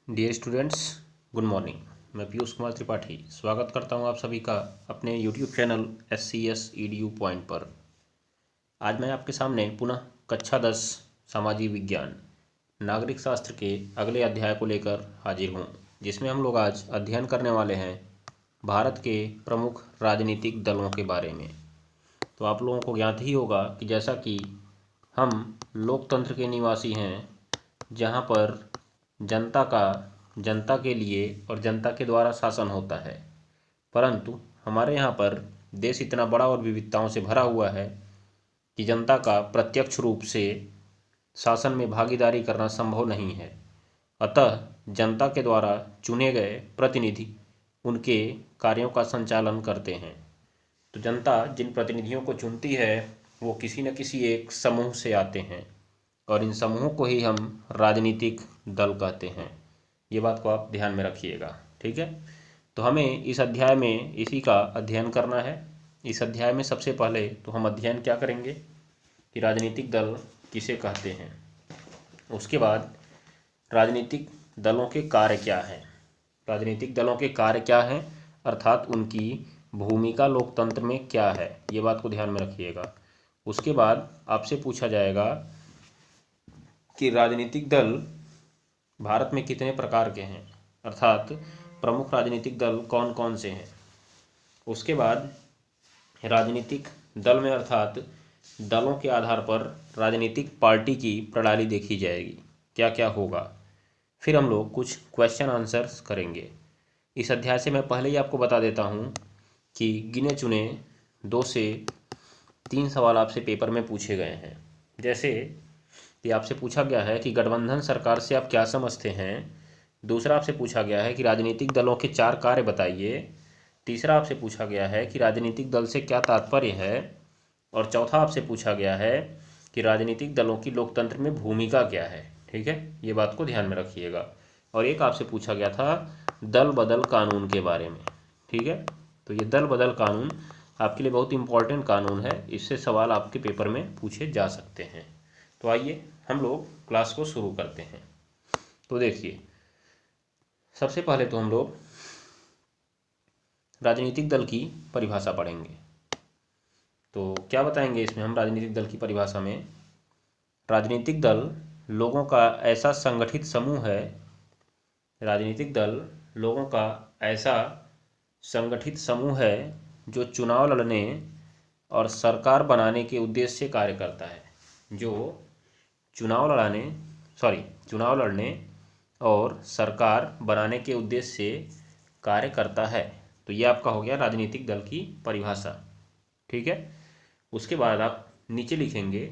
Dear students, good morning. मैं पीयूष कुमार त्रिपाठी स्वागत करता हूं आप सभी का अपने YouTube channel SCS EDU point पर। आज मैं आपके सामने पुनः कक्षा 10 सामाजिक विज्ञान नागरिक शास्त्र के अगले अध्याय को लेकर हाजिर हूं, जिसमें हम लोग आज अध्ययन करने वाले हैं भारत के प्रमुख राजनीतिक दलों के बारे में। तो आप लोगों को ज्ञात ही होगा कि जैसा कि हम लोकतंत्र के निवासी हैं, जहाँ पर जनता के लिए और जनता के द्वारा शासन होता है, परंतु हमारे यहाँ पर देश इतना बड़ा और विविधताओं से भरा हुआ है कि जनता का प्रत्यक्ष रूप से शासन में भागीदारी करना संभव नहीं है। अतः जनता के द्वारा चुने गए प्रतिनिधि उनके कार्यों का संचालन करते हैं। तो जनता जिन प्रतिनिधियों को चुनती है वो किसी न किसी एक समूह से आते हैं और इन समूहों को ही हम राजनीतिक दल कहते हैं। ये बात को आप ध्यान में रखिएगा, ठीक है। तो हमें इस अध्याय में इसी का अध्ययन करना है। इस अध्याय में सबसे पहले तो हम अध्ययन क्या करेंगे कि राजनीतिक दल किसे कहते हैं, उसके बाद राजनीतिक दलों के कार्य क्या हैं, राजनीतिक दलों के कार्य क्या हैं अर्थात उनकी भूमिका लोकतंत्र में क्या है, ये बात को ध्यान में रखिएगा। उसके बाद आपसे पूछा जाएगा कि राजनीतिक दल भारत में कितने प्रकार के हैं, अर्थात प्रमुख राजनीतिक दल कौन कौन से हैं। उसके बाद राजनीतिक दल में अर्थात दलों के आधार पर राजनीतिक पार्टी की प्रणाली देखी जाएगी, क्या क्या होगा। फिर हम लोग कुछ क्वेश्चन आंसर्स करेंगे। इस अध्याय से मैं पहले ही आपको बता देता हूँ कि गिने चुने 2 से 3 सवाल आपसे पेपर में पूछे गए हैं। जैसे कि आपसे पूछा गया है कि गठबंधन सरकार से आप क्या समझते हैं। दूसरा आपसे पूछा गया है कि राजनीतिक दलों के 4 कार्य बताइए। तीसरा आपसे पूछा गया है कि राजनीतिक दल से क्या तात्पर्य है। और चौथा आपसे पूछा गया है कि राजनीतिक दलों की लोकतंत्र में भूमिका क्या है, ठीक है। ये बात को ध्यान में रखिएगा। और एक आपसे पूछा गया था दल बदल कानून के बारे में, ठीक है। तो ये दल बदल कानून आपके लिए बहुत इंपॉर्टेंट कानून है, इससे सवाल आपके पेपर में पूछे जा सकते हैं। तो आइए हम लोग क्लास को शुरू करते हैं। तो देखिए, सबसे पहले तो हम लोग राजनीतिक दल की परिभाषा पढ़ेंगे। तो क्या बताएंगे इसमें हम राजनीतिक दल की परिभाषा में, राजनीतिक दल लोगों का ऐसा संगठित समूह है, राजनीतिक दल लोगों का ऐसा संगठित समूह है जो चुनाव लड़ने और सरकार बनाने के उद्देश्य से कार्य करता है, जो चुनाव लड़ने और सरकार बनाने के उद्देश्य से कार्य करता है। तो ये आपका हो गया राजनीतिक दल की परिभाषा, ठीक है। उसके बाद आप नीचे लिखेंगे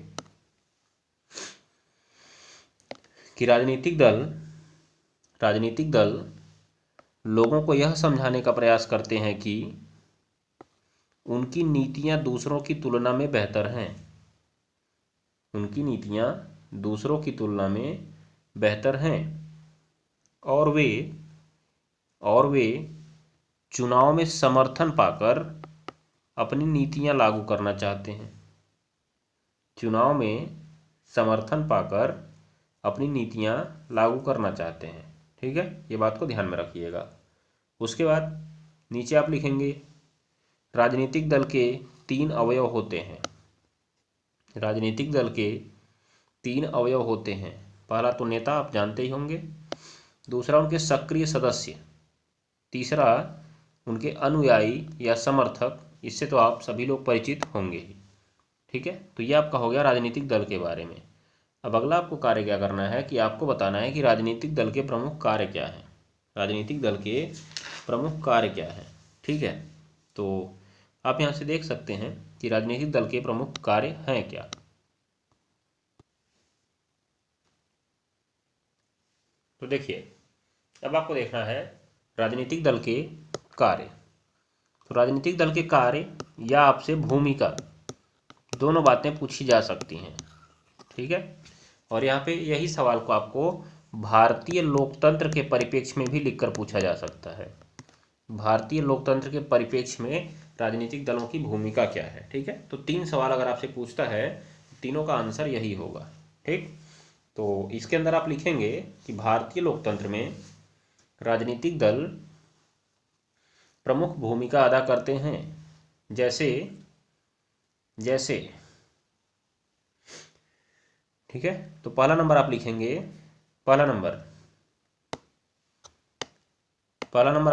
कि राजनीतिक दल लोगों को यह समझाने का प्रयास करते हैं कि उनकी नीतियां दूसरों की तुलना में बेहतर हैं, उनकी नीतियां दूसरों की तुलना में बेहतर हैं और वे चुनाव में समर्थन पाकर अपनी नीतियां लागू करना चाहते हैं, चुनाव में समर्थन पाकर अपनी नीतियां लागू करना चाहते हैं, ठीक है। ये बात को ध्यान में रखिएगा। उसके बाद नीचे आप लिखेंगे राजनीतिक दल के 3 अवयव होते हैं, राजनीतिक दल के 3 अवयव होते हैं। पहला तो नेता, आप जानते ही होंगे। दूसरा उनके सक्रिय सदस्य। तीसरा उनके अनुयायी या समर्थक, इससे तो आप सभी लोग परिचित होंगे ही, ठीक है। तो ये आपका हो गया राजनीतिक दल के बारे में। अब अगला आपको कार्य क्या करना है कि आपको बताना है कि राजनीतिक दल के प्रमुख कार्य क्या हैं, राजनीतिक दल के प्रमुख कार्य क्या हैं, ठीक है। तो आप यहाँ से देख सकते हैं कि राजनीतिक दल के प्रमुख कार्य हैं क्या। तो देखिए, अब आपको देखना है राजनीतिक दल के कार्य। तो राजनीतिक दल के कार्य या आपसे भूमिका, दोनों बातें पूछी जा सकती हैं, ठीक है। और यहाँ पे यही सवाल को आपको भारतीय लोकतंत्र के परिप्रेक्ष्य में भी लिखकर पूछा जा सकता है। भारतीय लोकतंत्र के परिप्रेक्ष्य में राजनीतिक दलों की भूमिका क्या है, ठीक है। तो 3 सवाल अगर आपसे पूछता है, तीनों का आंसर यही होगा, ठीक। तो इसके अंदर आप लिखेंगे कि भारतीय लोकतंत्र में राजनीतिक दल प्रमुख भूमिका अदा करते हैं, जैसे जैसे ठीक है। तो पहला नंबर आप लिखेंगे, पहला नंबर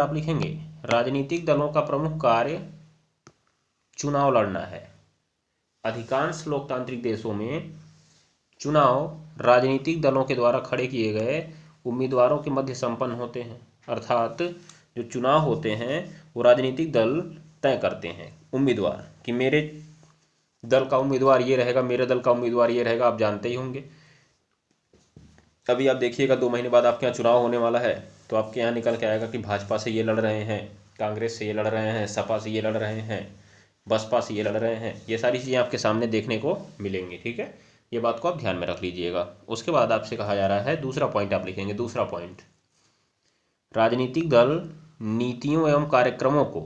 आप लिखेंगे, राजनीतिक दलों का प्रमुख कार्य चुनाव लड़ना है। अधिकांश लोकतांत्रिक देशों में चुनाव राजनीतिक दलों के द्वारा खड़े किए गए उम्मीदवारों के मध्य संपन्न होते हैं। अर्थात जो चुनाव होते हैं वो राजनीतिक दल तय करते हैं उम्मीदवार, कि मेरे दल का उम्मीदवार ये रहेगा, मेरे दल का उम्मीदवार ये रहेगा। आप जानते ही होंगे, अभी आप देखिएगा 2 महीने बाद आपके यहाँ चुनाव होने वाला है, तो आपके यहाँ निकल के आएगा कि भाजपा से ये लड़ रहे हैं, कांग्रेस से ये लड़ रहे हैं, सपा से ये लड़ रहे हैं, बसपा से ये लड़ रहे हैं। ये सारी चीज़ें आपके सामने देखने को मिलेंगी। ठीक है, ये बात को आप ध्यान में रख लीजिएगा। उसके बाद आपसे कहा जा रहा है, दूसरा पॉइंट आप लिखेंगे, दूसरा पॉइंट, राजनीतिक दल नीतियों एवं कार्यक्रमों को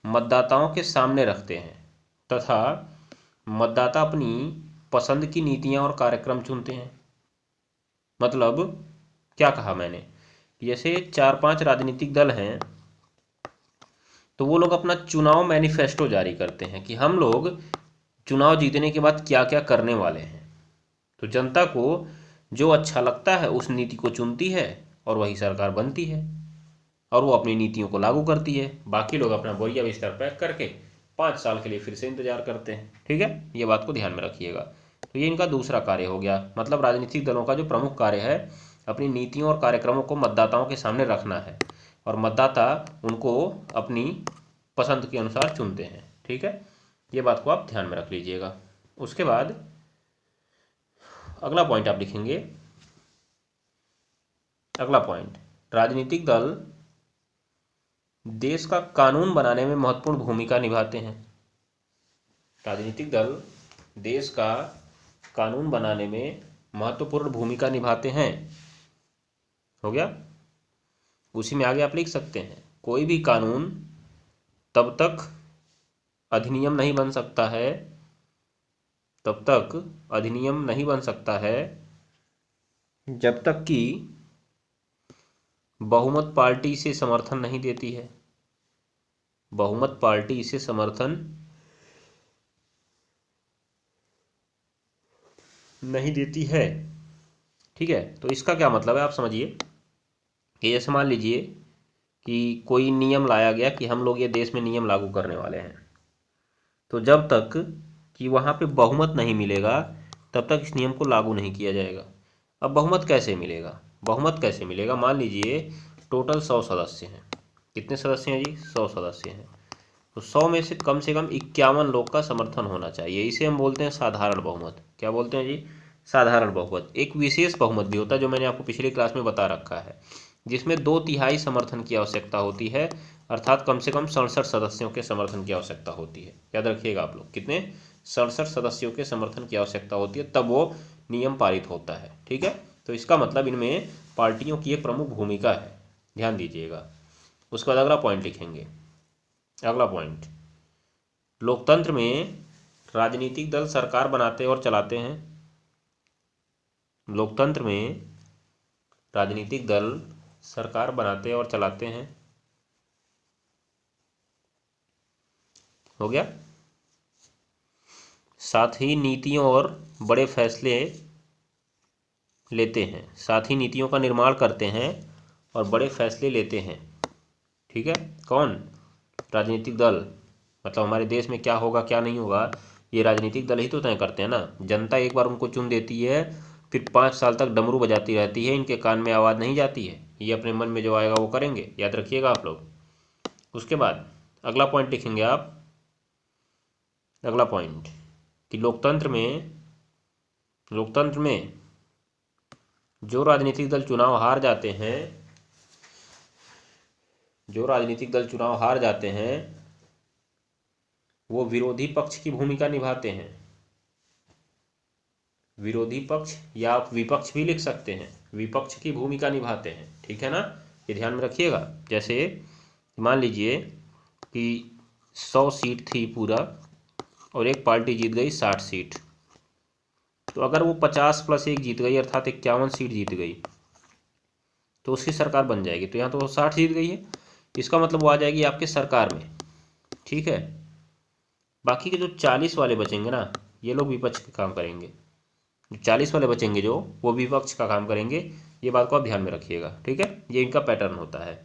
मतदाताओं के सामने रखते हैं तथा मतदाता अपनी पसंद की नीतियां और कार्यक्रम चुनते हैं। मतलब क्या कहा मैंने, जैसे 4-5 राजनीतिक दल हैं, तो वो लोग अपना चुनाव मैनिफेस्टो जारी करते हैं कि हम लोग चुनाव जीतने के बाद क्या क्या करने वाले हैं। तो जनता को जो अच्छा लगता है उस नीति को चुनती है और वही सरकार बनती है और वो अपनी नीतियों को लागू करती है। बाकी लोग अपना बोरिया बिस्तर पैक करके 5 साल के लिए फिर से इंतजार करते हैं। ठीक है, ये बात को ध्यान में रखिएगा। तो ये इनका दूसरा कार्य हो गया। मतलब राजनीतिक दलों का जो प्रमुख कार्य है, अपनी नीतियों और कार्यक्रमों को मतदाताओं के सामने रखना है और मतदाता उनको अपनी पसंद के अनुसार चुनते हैं। ठीक है, ये बात को आप ध्यान में रख लीजिएगा। उसके बाद अगला पॉइंट आप लिखेंगे, अगला पॉइंट, राजनीतिक दल देश का कानून बनाने में महत्वपूर्ण भूमिका निभाते हैं। राजनीतिक दल देश का कानून बनाने में महत्वपूर्ण भूमिका निभाते हैं। हो गया, उसी में आगे आप लिख सकते हैं, कोई भी कानून तब तक अधिनियम नहीं बन सकता है, तब तक अधिनियम नहीं बन सकता है जब तक कि बहुमत पार्टी इसे समर्थन नहीं देती है। बहुमत पार्टी इसे समर्थन नहीं देती है। ठीक है, तो इसका क्या मतलब है आप समझिए कि जैसे मान लीजिए कि कोई नियम लाया गया कि हम लोग ये देश में नियम लागू करने वाले हैं, तो जब तक कि वहाँ पे बहुमत नहीं मिलेगा तब तक इस नियम को लागू नहीं किया जाएगा। अब बहुमत कैसे मिलेगा, बहुमत कैसे मिलेगा, मान लीजिए टोटल 100 सदस्य हैं। कितने सदस्य हैं जी, 100 सदस्य हैं। तो 100 में से कम 51 लोग का समर्थन होना चाहिए। इसे हम बोलते हैं साधारण बहुमत। क्या बोलते हैं जी, साधारण बहुमत। एक विशेष बहुमत भी होता है जो मैंने आपको पिछली क्लास में बता रखा है, जिसमें 2/3 समर्थन की आवश्यकता होती है, अर्थात कम से कम 67 सदस्यों के समर्थन की आवश्यकता होती है। याद रखिएगा आप लोग, कितने, 67 सदस्यों के समर्थन की आवश्यकता होती है, तब वो नियम पारित होता है। ठीक है, तो इसका मतलब इनमें पार्टियों की एक प्रमुख भूमिका है, ध्यान दीजिएगा। उसके बाद अगला पॉइंट लिखेंगे, अगला पॉइंट, लोकतंत्र में राजनीतिक दल सरकार बनाते और चलाते हैं। लोकतंत्र में राजनीतिक दल सरकार बनाते और चलाते हैं। हो गया, साथ ही नीतियों और बड़े फैसले लेते हैं, साथ ही नीतियों का निर्माण करते हैं और बड़े फैसले लेते हैं। ठीक है, कौन, राजनीतिक दल। मतलब हमारे देश में क्या होगा क्या नहीं होगा ये राजनीतिक दल ही तो तय करते हैं ना। जनता एक बार उनको चुन देती है, फिर 5 साल तक डमरू बजाती रहती है, इनके कान में आवाज़ नहीं जाती है, ये अपने मन में जो आएगा वो करेंगे। याद रखिएगा आप लोग। उसके बाद अगला पॉइंट लिखेंगे आप, अगला पॉइंट, कि लोकतंत्र में जो राजनीतिक दल चुनाव हार जाते हैं, जो राजनीतिक दल चुनाव हार जाते हैं वो विरोधी पक्ष की भूमिका निभाते हैं। विरोधी पक्ष, या आप विपक्ष भी लिख सकते हैं, विपक्ष की भूमिका निभाते हैं। ठीक है ना, ये ध्यान में रखिएगा। जैसे मान लीजिए कि 100 सीट थी पूरा और एक पार्टी जीत गई 60 सीट, तो अगर वो 50 + 1 जीत गई, अर्थात 51 सीट जीत गई, तो उसकी सरकार बन जाएगी। तो यहाँ तो 60 जीत गई है, इसका मतलब वो आ जाएगी आपके सरकार में। ठीक है, बाकी के जो 40 वाले बचेंगे ना, ये लोग विपक्ष का काम करेंगे। जो 40 वाले बचेंगे जो, वो विपक्ष का काम करेंगे। ये बात को आप ध्यान में रखिएगा। ठीक है, ये इनका पैटर्न होता है।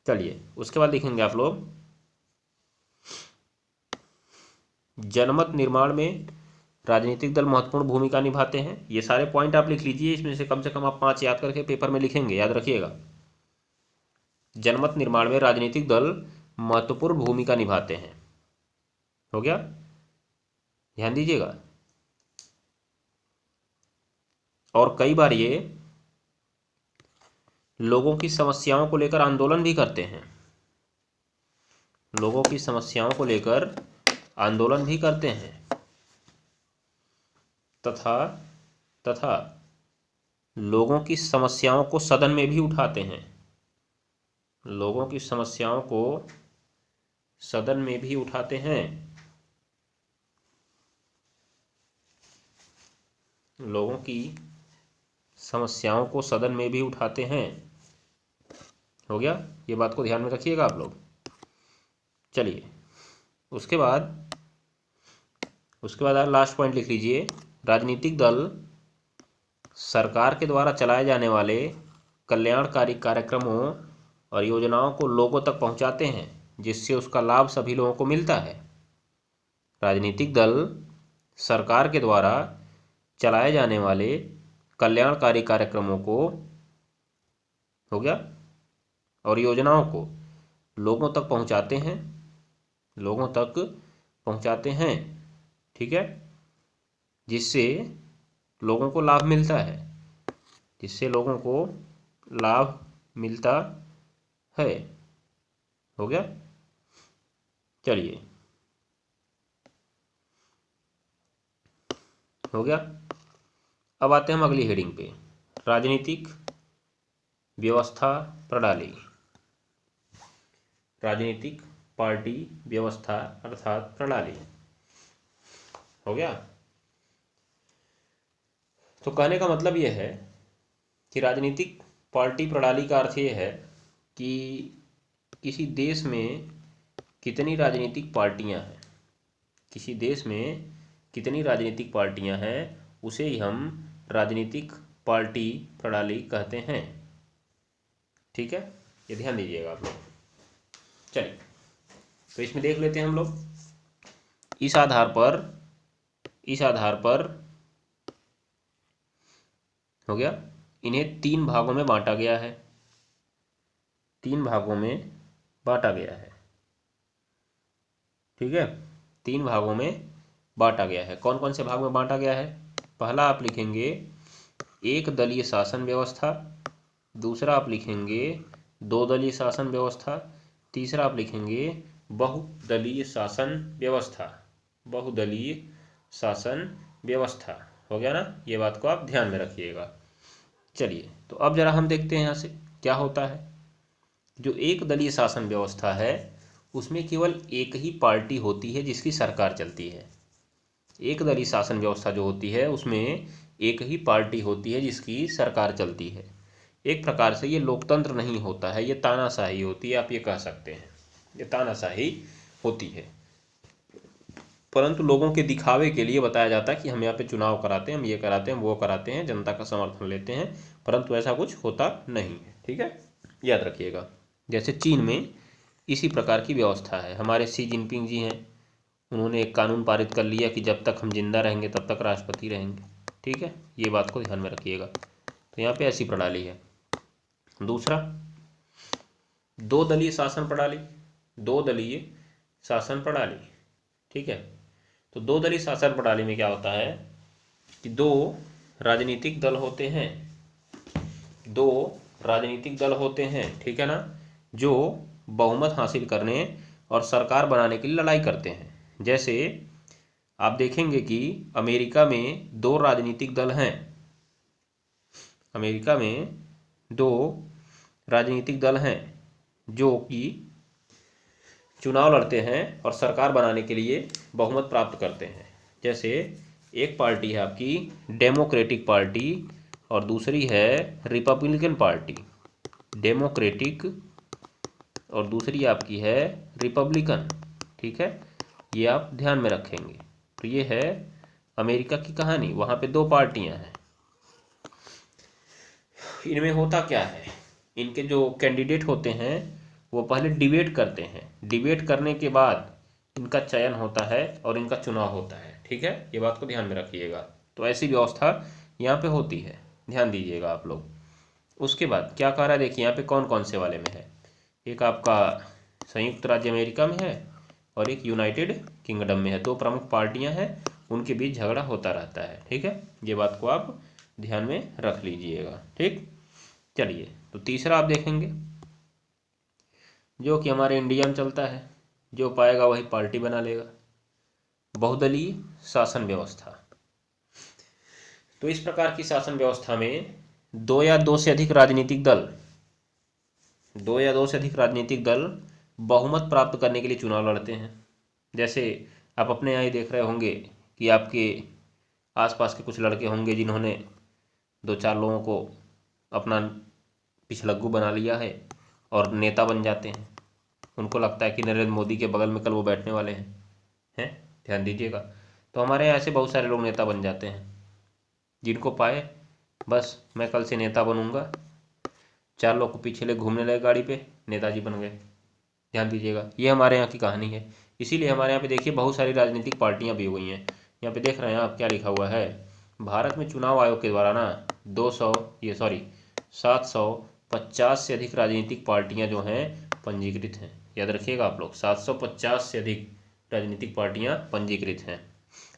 चलिए उसके बाद देखेंगे आप लोग, जनमत निर्माण में राजनीतिक दल महत्वपूर्ण भूमिका निभाते हैं। ये सारे पॉइंट आप लिख लीजिए, इसमें से कम आप 5 याद करके पेपर में लिखेंगे, याद रखिएगा। जनमत निर्माण में राजनीतिक दल महत्वपूर्ण भूमिका निभाते हैं। हो गया, ध्यान दीजिएगा। और कई बार ये लोगों की समस्याओं को लेकर आंदोलन भी करते हैं। लोगों की समस्याओं को लेकर आंदोलन भी करते हैं, तथा लोगों की समस्याओं को सदन में भी उठाते हैं। लोगों की समस्याओं को सदन में भी उठाते हैं। लोगों की समस्याओं को सदन में भी उठाते हैं। हो गया, ये बात को ध्यान में रखिएगा आप लोग। चलिए उसके बाद आप लास्ट पॉइंट लिख लीजिए, राजनीतिक दल सरकार के द्वारा चलाए जाने वाले कल्याणकारी कार्यक्रमों और योजनाओं को लोगों तक पहुंचाते हैं, जिससे उसका लाभ सभी लोगों को मिलता है। राजनीतिक दल सरकार के द्वारा चलाए जाने वाले कल्याणकारी कार्यक्रमों को, हो गया, और योजनाओं को लोगों तक पहुंचाते हैं। लोगों तक पहुंचाते हैं, ठीक है, जिससे लोगों को लाभ मिलता है। जिससे लोगों को लाभ मिलता है। हो गया, चलिए हो गया। अब आते हैं हम अगली हेडिंग पे, राजनीतिक व्यवस्था प्रणाली। राजनीतिक पार्टी व्यवस्था अर्थात प्रणाली। हो गया, तो कहने का मतलब यह है कि राजनीतिक पार्टी प्रणाली का अर्थ ये है कि किसी देश में कितनी राजनीतिक पार्टियां हैं, किसी देश में कितनी राजनीतिक पार्टियां हैं, उसे ही हम राजनीतिक पार्टी प्रणाली कहते हैं। ठीक है, ये ध्यान दीजिएगा आप लोग। चलिए तो इसमें देख लेते हैं हम लोग। इस आधार पर हो गया, इन्हें 3 भागों में बांटा गया है। 3 भागों में बांटा गया है। ठीक है, 3 भागों में बांटा गया है। कौन कौन से भाग में बांटा गया है? पहला आप लिखेंगे एक दलीय शासन व्यवस्था, दूसरा आप लिखेंगे 2 दलीय शासन व्यवस्था, तीसरा आप लिखेंगे बहुदलीय शासन व्यवस्था। बहुदलीय शासन व्यवस्था। हो गया ना, ये बात को आप ध्यान में रखिएगा। चलिए तो अब जरा हम देखते हैं यहाँ से क्या होता है। जो एक दलीय शासन व्यवस्था है उसमें केवल एक ही पार्टी होती है जिसकी सरकार चलती है। एक दलीय शासन व्यवस्था जो होती है उसमें एक ही पार्टी होती है जिसकी सरकार चलती है। एक प्रकार से ये लोकतंत्र नहीं होता है, ये तानाशाही होती है, आप ये कह सकते हैं, ये तानाशाही होती है। परंतु लोगों के दिखावे के लिए बताया जाता है कि हम यहाँ पे चुनाव कराते हैं, हम ये कराते हैं, वो कराते हैं, जनता का समर्थन लेते हैं, परंतु ऐसा कुछ होता नहीं है। ठीक है, याद रखिएगा। जैसे चीन में इसी प्रकार की व्यवस्था है। हमारे शी जिनपिंग जी हैं, उन्होंने एक कानून पारित कर लिया कि जब तक हम जिंदा रहेंगे तब तक राष्ट्रपति रहेंगे। ठीक है, ये बात को ध्यान में रखिएगा। तो यहाँ पे ऐसी प्रणाली है। दूसरा 2 दलीय शासन प्रणाली। 2 दलीय शासन प्रणाली। ठीक है, तो 2 दलीय शासन प्रणाली में क्या होता है कि 2 राजनीतिक दल होते हैं। 2 राजनीतिक दल होते हैं, ठीक है ना, जो बहुमत हासिल करने और सरकार बनाने के लिए लड़ाई करते हैं। जैसे आप देखेंगे कि अमेरिका में 2 राजनीतिक दल हैं। अमेरिका में 2 राजनीतिक दल हैं जो कि चुनाव लड़ते हैं और सरकार बनाने के लिए बहुमत प्राप्त करते हैं। जैसे एक पार्टी है आपकी डेमोक्रेटिक पार्टी और दूसरी है रिपब्लिकन पार्टी। डेमोक्रेटिक और दूसरी आपकी है रिपब्लिकन। ठीक है, ये आप ध्यान में रखेंगे। तो ये है अमेरिका की कहानी। वहाँ पे दो पार्टियां हैं। इनमें होता क्या है, इनके जो कैंडिडेट होते हैं वो पहले डिबेट करते हैं। डिबेट करने के बाद इनका चयन होता है और इनका चुनाव होता है। ठीक है, ये बात को ध्यान में रखिएगा। तो ऐसी व्यवस्था यहाँ पे होती है, ध्यान दीजिएगा आप लोग। उसके बाद क्या कह रहा है, देखिए यहाँ पे कौन कौन से वाले में है। एक आपका संयुक्त राज्य अमेरिका में है और एक यूनाइटेड किंगडम में है। दो प्रमुख पार्टियां हैं, उनके बीच झगड़ा होता रहता है। ठीक है, ये बात को आप ध्यान में रख लीजिएगा। ठीक, चलिए तो तीसरा आप देखेंगे जो कि हमारे इंडिया में चलता है, जो पाएगा वही पार्टी बना लेगा, बहुदलीय शासन व्यवस्था। तो इस प्रकार की शासन व्यवस्था में दो या दो से अधिक राजनीतिक दल बहुमत प्राप्त करने के लिए चुनाव लड़ते हैं। जैसे आप अपने यहाँ ही देख रहे होंगे कि आपके आसपास के कुछ लड़के होंगे जिन्होंने दो चार लोगों को अपना पिछलग्गू बना लिया है और नेता बन जाते हैं। उनको लगता है कि नरेंद्र मोदी के बगल में कल वो बैठने वाले हैं। ध्यान दीजिएगा। तो हमारे यहाँ ऐसे बहुत सारे लोग नेता बन जाते हैं, जिनको पाए बस मैं कल से नेता बनूंगा, चार लोग को पीछे ले घूमने लगे गाड़ी पे, नेताजी बन गए। ध्यान दीजिएगा, ये हमारे यहाँ की कहानी है। इसीलिए हमारे यहाँ पे देखिए बहुत सारी राजनीतिक पार्टियां भी हो गई हैं। यहाँ पे देख रहे हैं आप क्या लिखा हुआ है, भारत में चुनाव आयोग के द्वारा ना 750 से अधिक राजनीतिक पार्टियां जो हैं पंजीकृत हैं। याद रखिएगा आप लोग, 750 से अधिक राजनीतिक पार्टियां पंजीकृत हैं।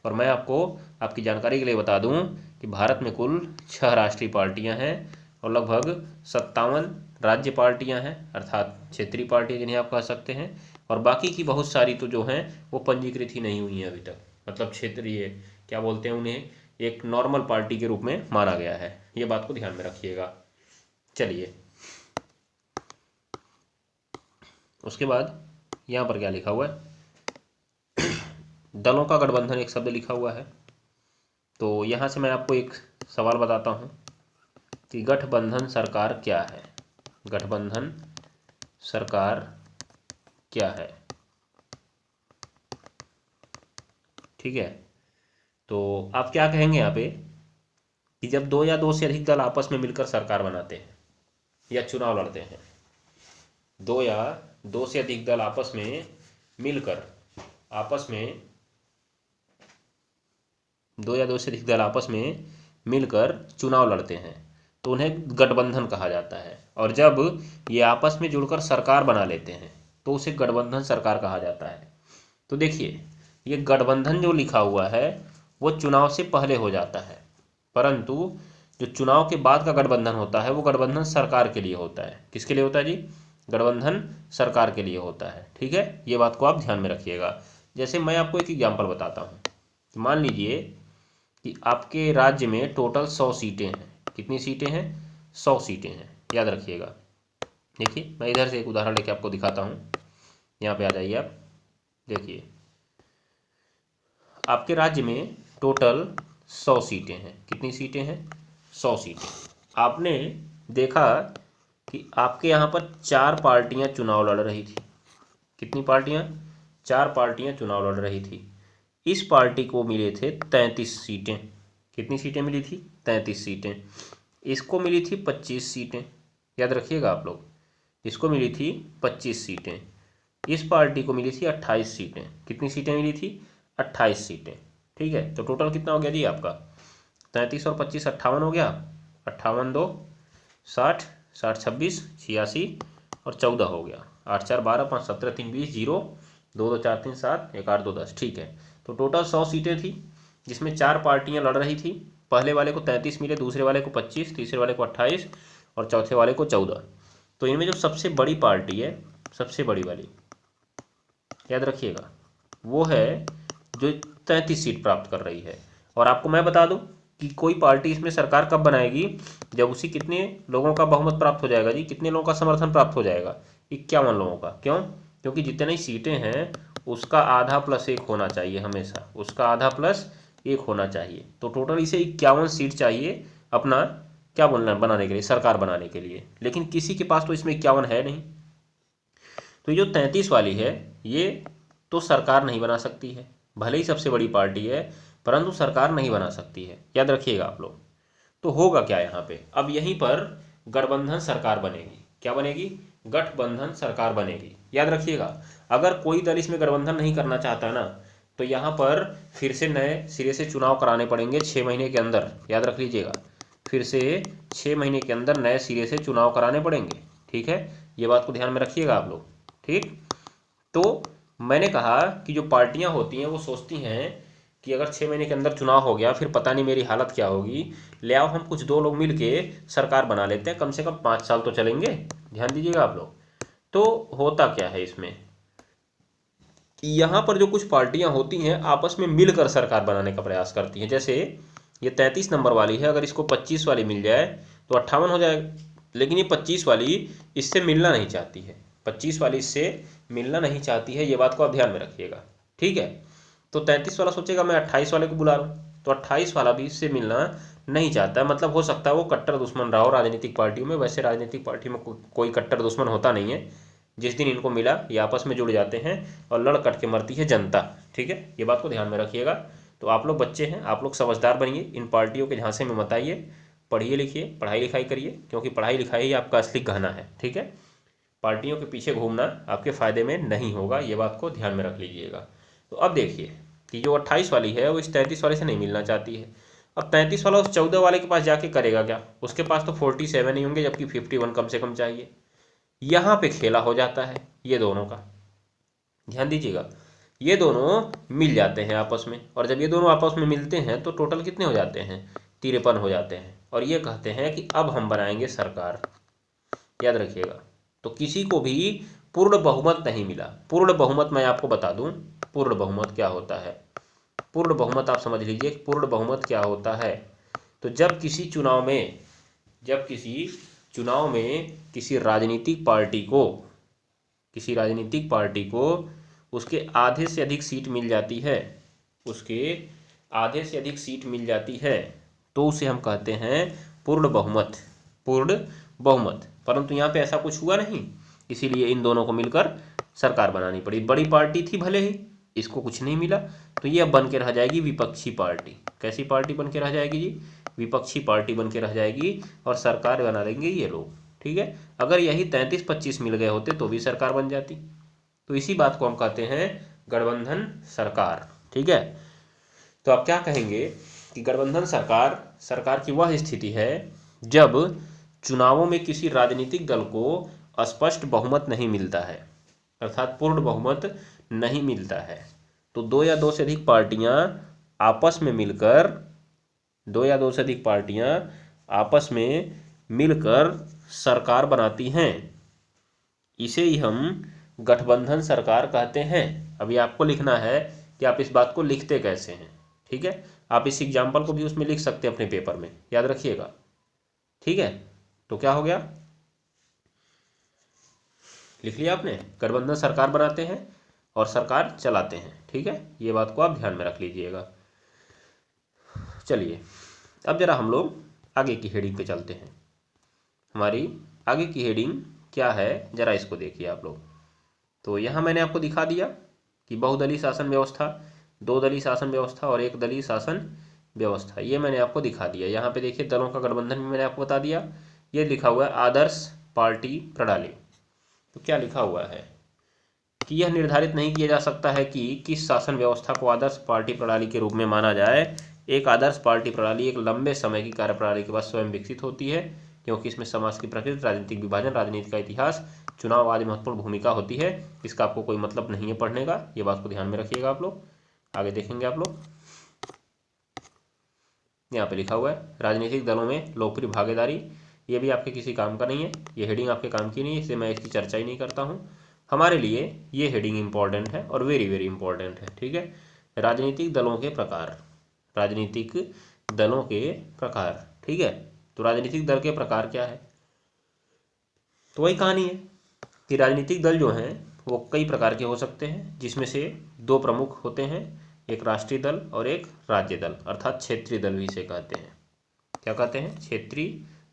और मैं आपको आपकी जानकारी के लिए बता दूं कि भारत में कुल 6 राष्ट्रीय पार्टियां हैं और लगभग 57 राज्य पार्टियां हैं, अर्थात क्षेत्रीय पार्टियां जिन्हें आप कह सकते हैं। और बाकी की बहुत सारी तो जो हैं वो पंजीकृत ही नहीं हुई हैं अभी तक, मतलब क्षेत्रीय क्या बोलते हैं उन्हें, एक नॉर्मल पार्टी के रूप में माना गया है। ये बात को ध्यान में रखिएगा। चलिए उसके बाद यहाँ पर क्या लिखा हुआ है, दलों का गठबंधन एक शब्द लिखा हुआ है। तो यहाँ से मैं आपको एक सवाल बताता हूँ कि गठबंधन सरकार क्या है। गठबंधन सरकार क्या है, ठीक है। तो आप क्या कहेंगे यहाँ पे कि जब दो या दो से अधिक दल आपस में मिलकर सरकार बनाते हैं या चुनाव लड़ते हैं, दो या दो से अधिक दल आपस में मिलकर चुनाव लड़ते हैं तो उन्हें गठबंधन कहा जाता है। और जब ये आपस में जुड़कर सरकार बना लेते हैं तो उसे गठबंधन सरकार कहा जाता है। तो देखिए ये गठबंधन जो लिखा हुआ है वो चुनाव से पहले हो जाता है, परंतु जो चुनाव के बाद का गठबंधन होता है वो गठबंधन सरकार के लिए होता है। किसके लिए होता है जी, गठबंधन सरकार के लिए होता है। ठीक है, ये बात को आप ध्यान में रखिएगा। जैसे मैं आपको एक एग्जांपल बताता हूँ, मान लीजिए कि आपके राज्य में टोटल 100 सीटें हैं। कितनी सीटें हैं, 100 सीटें हैं। याद रखिएगा। देखिए मैं इधर से एक उदाहरण लेके आपको दिखाता हूँ। यहाँ पे आ जाइए आप, देखिए आपके राज्य में टोटल 100 सीटें हैं। कितनी सीटें हैं, 100 सीटें। आपने देखा कि आपके यहाँ पर 4 पार्टियां चुनाव लड़ रही थी। कितनी पार्टियां, 4 पार्टियां चुनाव लड़ रही थी। इस पार्टी को मिले थे 33 सीटें। कितनी सीटें मिली थी, 33 सीटें। इसको मिली थी 25 सीटें। याद रखिएगा आप लोग, इसको मिली थी 25 सीटें। इस पार्टी को मिली थी 28 सीटें। कितनी सीटें मिली थी, 28 सीटें। ठीक है, तो टोटल कितना हो गया जी आपका, 33 और 25 58 हो गया। 58 2 60, 60 26 86 और 14 हो गया। 8 4 12 5 17 3 20 0 2 2 4 3 7 1 8 2 10। ठीक है, तो टोटल 100 सीटें थी जिसमें 4 पार्टियां लड़ रही थी। पहले वाले को 33 मिले, दूसरे वाले को 25, तीसरे वाले को 28 और चौथे वाले को 14। तो इनमें जो सबसे बड़ी पार्टी है, सबसे बड़ी वाली, याद रखिएगा, वो है जो 33 सीट प्राप्त कर रही है। और आपको मैं बता दूं कि कोई पार्टी इसमें सरकार कब बनाएगी, जब उसी कितने लोगों का बहुमत प्राप्त हो जाएगा जी, कितने लोगों का समर्थन प्राप्त हो जाएगा, 51 लोगों का। क्यों, क्योंकि जितनी सीटें हैं उसका आधा प्लस एक होना चाहिए, हमेशा उसका आधा प्लस एक होना चाहिए। तो टोटल इसे 51 सीट चाहिए अपना क्या बोलना बनाने के लिए, सरकार बनाने के लिए। लेकिन किसी के पास तो इसमें 51 है नहीं। तो ये जो 33 वाली है ये तो सरकार नहीं बना सकती है, भले ही सबसे बड़ी पार्टी है परंतु सरकार नहीं बना सकती है, याद रखिएगा आप लोग। तो होगा क्या यहाँ पे, अब यहीं पर गठबंधन सरकार बनेगी। क्या बनेगी, गठबंधन सरकार बनेगी, याद रखिएगा। अगर कोई दल इसमें गठबंधन नहीं करना चाहता ना तो यहाँ पर फिर से नए सिरे से चुनाव कराने पड़ेंगे 6 महीने के अंदर, याद रख लीजिएगा। फिर से 6 महीने के अंदर नए सिरे से चुनाव कराने पड़ेंगे, ठीक है। ये बात को ध्यान में रखिएगा आप लोग, ठीक। तो मैंने कहा कि जो पार्टियां होती हैं वो सोचती हैं कि अगर 6 महीने के अंदर चुनाव हो गया फिर पता नहीं मेरी हालत क्या होगी, ले आओ हम कुछ दो लोग मिल के सरकार बना लेते हैं, कम से कम 5 साल तो चलेंगे। ध्यान दीजिएगा आप लोग। तो होता क्या है इसमें कि यहाँ पर जो कुछ पार्टियां होती हैं आपस में मिलकर सरकार बनाने का प्रयास करती हैं। जैसे ये 33 नंबर वाली है, अगर इसको 25 वाली मिल जाए तो 58 हो जाएगा। लेकिन ये 25 वाली इससे मिलना नहीं चाहती है, 25 वाली इससे मिलना नहीं चाहती है, ये बात को आप ध्यान में रखिएगा, ठीक है। तो 33 वाला सोचेगा मैं 28 वाले को बुला लूँ, तो 28 वाला भी इससे मिलना नहीं चाहता है। मतलब हो सकता है वो कट्टर दुश्मन रहा हो राजनीतिक पार्टियों में। वैसे राजनीतिक पार्टी में कोई कट्टर दुश्मन होता नहीं है। जिस दिन इनको मिला ये आपस में जुड़ जाते हैं और लड़ कट के मरती है जनता, ठीक है। ये बात को ध्यान में रखिएगा। तो आप लोग बच्चे हैं, आप लोग समझदार बनिए, इन पार्टियों के झांसे में मत आइए, पढ़िए लिखिए, पढ़ाई लिखाई करिए, क्योंकि पढ़ाई लिखाई ही आपका असली गहना है, ठीक है। पार्टियों के पीछे घूमना आपके फ़ायदे में नहीं होगा, ये बात को ध्यान में रख लीजिएगा। तो अब देखिए कि जो 28 वाली है वो इस 33 वाले से नहीं मिलना चाहती है। अब 33 वाला उस 14 वाले के पास जाके करेगा क्या, उसके पास तो 47 ही होंगे जबकि 51 कम से कम चाहिए। यहाँ पे खेला हो जाता है ये दोनों का, ध्यान दीजिएगा। ये दोनों मिल जाते हैं आपस में, और जब ये दोनों आपस में मिलते हैं तो टोटल कितने हो जाते हैं, 53 हो जाते हैं। और ये कहते हैं कि अब हम बनाएंगे सरकार, याद रखिएगा। तो किसी को भी पूर्ण बहुमत नहीं मिला। पूर्ण बहुमत मैं आपको बता दूं, पूर्ण बहुमत क्या होता है। पूर्ण बहुमत आप समझ लीजिए, पूर्ण बहुमत क्या होता है। तो जब किसी चुनाव में किसी राजनीतिक पार्टी को उसके आधे से अधिक सीट मिल जाती है, तो उसे हम कहते हैं पूर्ण बहुमत। परंतु यहाँ पे ऐसा कुछ हुआ नहीं, इसीलिए इन दोनों को मिलकर सरकार बनानी पड़ी। बड़ी पार्टी थी भले ही, इसको कुछ नहीं मिला, तो ये अब बन के रह जाएगी विपक्षी पार्टी। कैसी पार्टी बन के रह जाएगी जी, विपक्षी पार्टी बन के रह जाएगी, और सरकार बना देंगे ये लोग, ठीक है। अगर यही 33-25 मिल गए होते तो भी सरकार बन जाती। तो इसी बात को हम कहते हैं गठबंधन सरकार, ठीक है। तो आप क्या कहेंगे कि गठबंधन सरकार की वह स्थिति है जब चुनावों में किसी राजनीतिक दल को स्पष्ट बहुमत नहीं मिलता है, अर्थात पूर्ण बहुमत नहीं मिलता है। तो दो या दो से अधिक पार्टियां आपस में मिलकर सरकार बनाती हैं, इसे ही हम गठबंधन सरकार कहते हैं। अभी आपको लिखना है कि आप इस बात को लिखते कैसे हैं, ठीक है। आप इस एग्जाम्पल को भी उसमें लिख सकते हैं अपने पेपर में, याद रखिएगा, ठीक है। तो क्या हो गया, लिख लिया आपने, गठबंधन सरकार बनाते हैं और सरकार चलाते हैं, ठीक है। ये बात को आप ध्यान में रख लीजिएगा। चलिए अब जरा हम लोग आगे की हेडिंग पे चलते हैं। हमारी आगे की हेडिंग क्या है, जरा इसको देखिए आप लोग। तो यहाँ मैंने आपको दिखा दिया कि बहुदलीय शासन व्यवस्था, दो दलीय शासन व्यवस्था और एक दलीय शासन व्यवस्था, ये मैंने आपको दिखा दिया। यहाँ पे देखिए दलों का गठबंधन भी मैंने आपको बता दिया। ये लिखा हुआ है आदर्श पार्टी प्रणाली। तो क्या लिखा हुआ है कि यह निर्धारित नहीं किया जा सकता है कि किस शासन व्यवस्था को आदर्श पार्टी प्रणाली के रूप में माना जाए। एक आदर्श पार्टी प्रणाली एक लंबे समय की कार्यप्रणाली के बाद स्वयं विकसित होती है, क्योंकि इसमें समाज की प्रकृति, राजनीतिक विभाजन, राजनीति का इतिहास, चुनाव आदि महत्वपूर्ण भूमिका होती है। इसका आपको कोई मतलब नहीं है पढ़ने का, ये बात को ध्यान में रखिएगा आप लोग। आगे देखेंगे आप लोग, यहाँ पे लिखा हुआ है राजनीतिक दलों में लोकप्रिय भागीदारी। ये भी आपके किसी काम का नहीं है, ये हेडिंग आपके काम की नहीं है, इसलिए मैं इसकी चर्चा ही नहीं करता हूँ। हमारे लिए ये हेडिंग इंपॉर्टेंट है और वेरी वेरी इंपॉर्टेंट है, ठीक है। राजनीतिक दलों के प्रकार, ठीक है। तो राजनीतिक दल के प्रकार क्या है, तो वही कहानी है कि राजनीतिक दल जो हैं वो कई प्रकार के हो सकते हैं, जिसमें से दो प्रमुख होते हैं, एक राष्ट्रीय दल और एक राज्य दल, अर्थात क्षेत्रीय दल भी इसे कहते हैं। क्या कहते हैं, क्षेत्रीय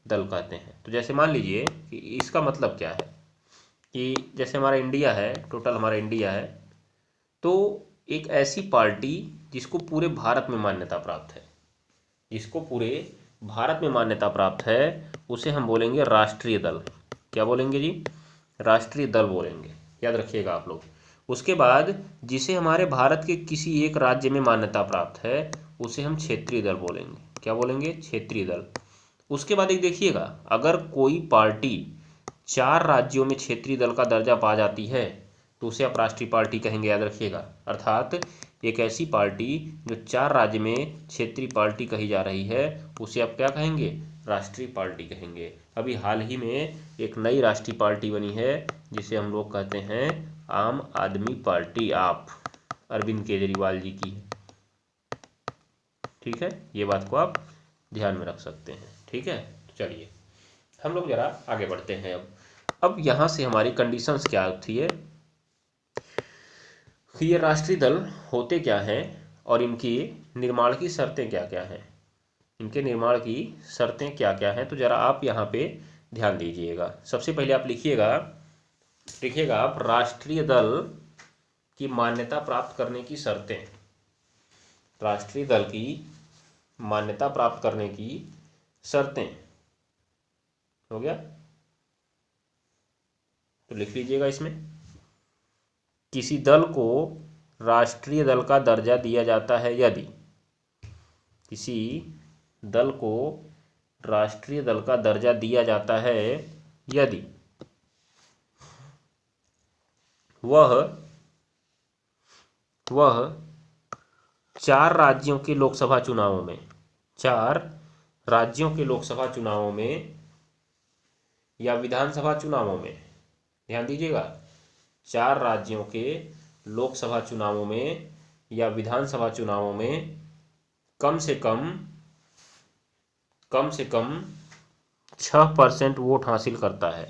दल कहते हैं। तो जैसे मान लीजिए कि इसका मतलब क्या है कि जैसे हमारा इंडिया है, टोटल हमारा इंडिया है, तो एक ऐसी पार्टी जिसको पूरे भारत में मान्यता प्राप्त है, जिसको पूरे भारत में मान्यता प्राप्त है, उसे हम बोलेंगे राष्ट्रीय दल। क्या बोलेंगे जी? राष्ट्रीय दल बोलेंगे, याद रखिएगा आप लोग। उसके बाद जिसे हमारे भारत के किसी एक राज्य में मान्यता प्राप्त है, उसे हम क्षेत्रीय दल बोलेंगे। क्या बोलेंगे? क्षेत्रीय दल। उसके बाद एक देखिएगा, अगर कोई पार्टी 4 राज्यों में क्षेत्रीय दल का दर्जा पा जाती है तो उसे आप राष्ट्रीय पार्टी कहेंगे, याद रखिएगा। अर्थात एक ऐसी पार्टी जो 4 राज्य में क्षेत्रीय पार्टी कही जा रही है, उसे आप क्या कहेंगे? राष्ट्रीय पार्टी कहेंगे। अभी हाल ही में एक नई राष्ट्रीय पार्टी बनी है जिसे हम लोग कहते हैं आम आदमी पार्टी, आप अरविंद केजरीवाल जी की है। ठीक है, ये बात को आप ध्यान में रख सकते हैं। ठीक है, तो चलिए हम लोग जरा आगे बढ़ते हैं। अब यहाँ से हमारी कंडीशंस क्या होती है कि ये राष्ट्रीय दल होते क्या हैं और इनकी निर्माण की शर्तें क्या क्या हैं, इनके निर्माण की शर्तें क्या क्या हैं। तो जरा आप यहाँ पे ध्यान दीजिएगा। सबसे पहले आप लिखिएगा आप राष्ट्रीय दल की मान्यता प्राप्त करने की शर्तें। राष्ट्रीय दल की मान्यता प्राप्त करने की शर्तें, हो गया? तो लिख लीजिएगा इसमें, किसी दल को राष्ट्रीय दल का दर्जा दिया जाता है यदि, किसी दल को राष्ट्रीय दल का दर्जा दिया जाता है यदि वह 4 राज्यों के लोकसभा चुनावों में, 4 राज्यों के लोकसभा चुनावों में या विधानसभा चुनावों में, ध्यान दीजिएगा, 4 राज्यों के लोकसभा चुनावों में या विधानसभा चुनावों में कम से कम 6% वोट हासिल करता है।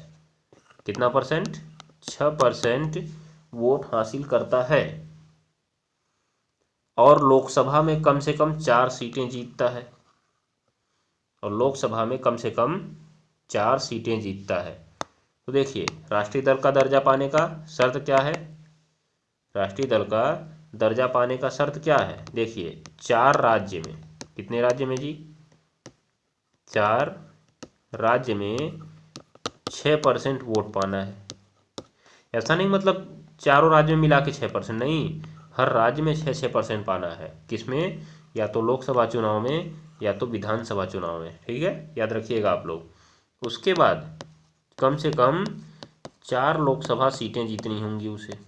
कितना परसेंट? 6% वोट हासिल करता है और लोकसभा में कम से कम 4 सीटें जीतता है, और लोकसभा में कम से कम 4 सीटें जीतता है। तो देखिए, राष्ट्रीय दल का दर्जा पाने का शर्त क्या है? राष्ट्रीय दल का दर्जा पाने का शर्त क्या है? देखिए, 4 राज्य में, कितने राज्य में जी? 4 राज्य में 6% वोट पाना है। ऐसा नहीं मतलब चारों राज्यों में मिला के 6%, नहीं, हर राज्य में 6% पाना है। किसमें? या तो लोकसभा चुनाव में या तो विधानसभा चुनाव में। ठीक है, याद रखिएगा आप लोग। उसके बाद कम से कम 4 लोकसभा सीटें जीतनी होंगी उसे,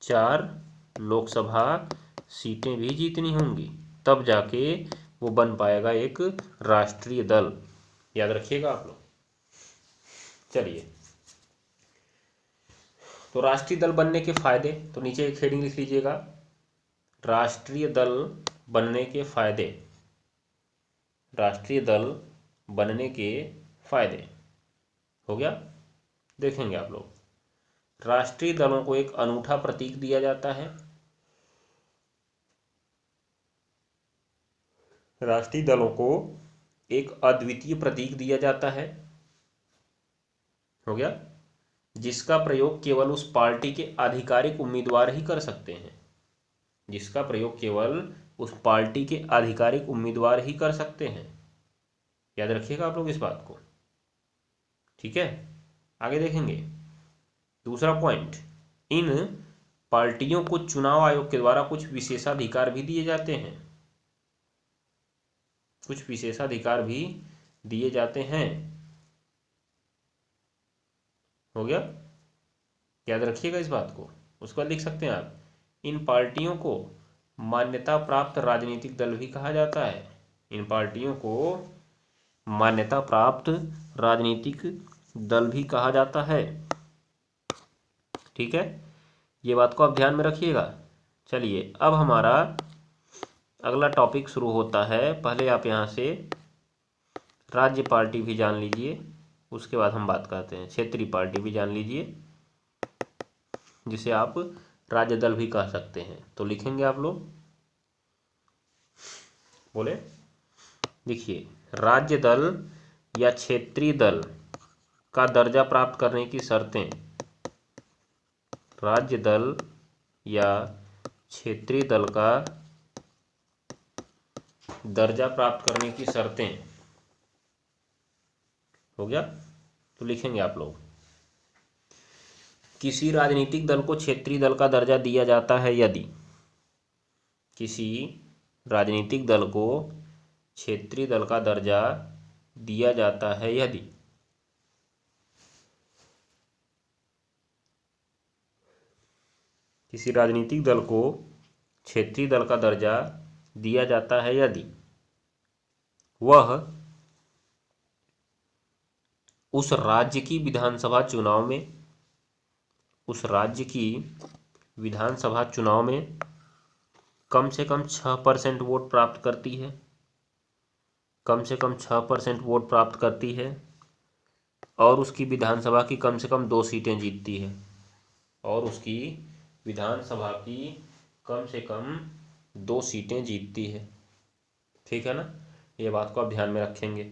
4 लोकसभा सीटें भी जीतनी होंगी, तब जाके वो बन पाएगा एक राष्ट्रीय दल। याद रखिएगा आप लोग। चलिए, तो राष्ट्रीय दल बनने के फायदे, तो नीचे एक हेडिंग लिख लीजिएगा, राष्ट्रीय दल बनने के फायदे। राष्ट्रीय दल बनने के फायदे, हो गया? देखेंगे आप लोग, राष्ट्रीय दलों को एक अनूठा प्रतीक दिया जाता है। राष्ट्रीय दलों को एक अद्वितीय प्रतीक दिया जाता है, हो गया, जिसका प्रयोग केवल उस पार्टी के आधिकारिक उम्मीदवार ही कर सकते हैं। जिसका प्रयोग केवल उस पार्टी के आधिकारिक उम्मीदवार ही कर सकते हैं। याद रखिएगा आप लोग इस बात को। ठीक है, आगे देखेंगे। दूसरा पॉइंट, इन पार्टियों को चुनाव आयोग के द्वारा कुछ विशेषाधिकार भी दिए जाते हैं। कुछ विशेषाधिकार भी दिए जाते हैं, हो गया? याद रखिएगा इस बात को। उसके बाद लिख सकते हैं आप, इन पार्टियों को मान्यता प्राप्त राजनीतिक दल भी कहा जाता है। इन पार्टियों को मान्यता प्राप्त राजनीतिक दल भी कहा जाता है। ठीक है, ये बात को आप ध्यान में रखिएगा। चलिए, अब हमारा अगला टॉपिक शुरू होता है। पहले आप यहाँ से राज्य पार्टी भी जान लीजिए, उसके बाद हम बात करते हैं क्षेत्रीय पार्टी भी जान लीजिए, जिसे आप राज्य दल भी कह सकते हैं। तो लिखेंगे आप लोग, बोले, देखिए, राज्य दल या क्षेत्रीय दल का दर्जा प्राप्त करने की शर्तें, राज्य दल या क्षेत्रीय दल का दर्जा प्राप्त करने की शर्तें, हो गया। तो लिखेंगे आप लोग, किसी राजनीतिक दल को क्षेत्रीय दल का दर्जा दिया जाता है यदि, किसी राजनीतिक दल को क्षेत्रीय दल का दर्जा दिया जाता है यदि किसी राजनीतिक दल को क्षेत्रीय दल का दर्जा दिया जाता है यदि वह उस राज्य की विधानसभा चुनाव में, उस राज्य की विधानसभा चुनाव में कम से कम 6% वोट प्राप्त करती है, कम से कम 6% वोट प्राप्त करती है और उसकी विधानसभा की कम से कम 2 सीटें जीतती है, और उसकी विधानसभा की कम से कम 2 सीटें जीतती है। ठीक है ना, ये बात को आप ध्यान में रखेंगे।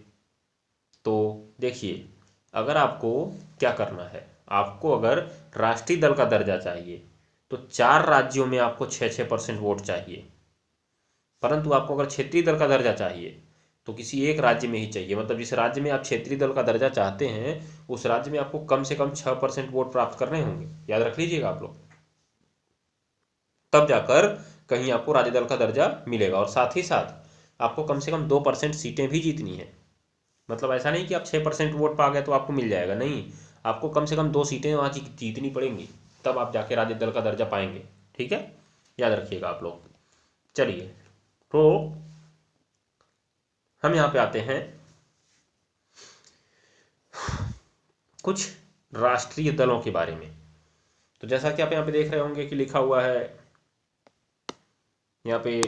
तो देखिए, अगर आपको क्या करना है, आपको अगर राष्ट्रीय दल का दर्जा चाहिए तो 4 राज्यों में आपको 6-6% वोट चाहिए, परंतु आपको अगर क्षेत्रीय दल का दर्जा चाहिए तो किसी एक राज्य में ही चाहिए। मतलब जिस राज्य में आप क्षेत्रीय दल का दर्जा चाहते हैं उस राज्य में आपको कम से कम 6% वोट प्राप्त करने होंगे, याद रख लीजिएगा आप लोग, तब जाकर कहीं आपको राज्य दल का दर्जा मिलेगा। और साथ ही साथ आपको कम से कम 2% सीटें भी जीतनी है। मतलब ऐसा नहीं कि आप 6% वोट पा गए तो आपको मिल जाएगा, नहीं, आपको कम से कम 2 सीटें वहाँ जीतनी पड़ेंगी, तब आप जाके राज्य दल का दर्जा पाएंगे। ठीक है, याद रखिएगा आप लोग। चलिए, तो हम यहाँ पे आते हैं कुछ राष्ट्रीय दलों के बारे में। तो जैसा कि आप यहाँ पे देख रहे होंगे कि लिखा हुआ है यहाँ पे,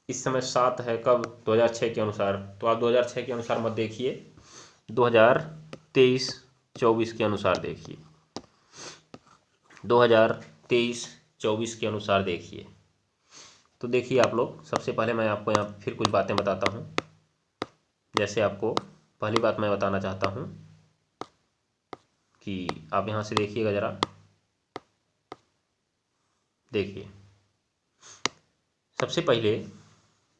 इस समय 7 है, कब, 2006 के अनुसार। तो आप 2006 के अनुसार मत देखिए, 2023-24 के अनुसार देखिए, 2023-24 के अनुसार देखिए। तो देखिए आप लोग, सबसे पहले मैं आपको यहाँ फिर कुछ बातें बताता हूँ। जैसे आपको पहली बात मैं बताना चाहता हूँ कि आप यहाँ से देखिएगा ज़रा, देखिए सबसे पहले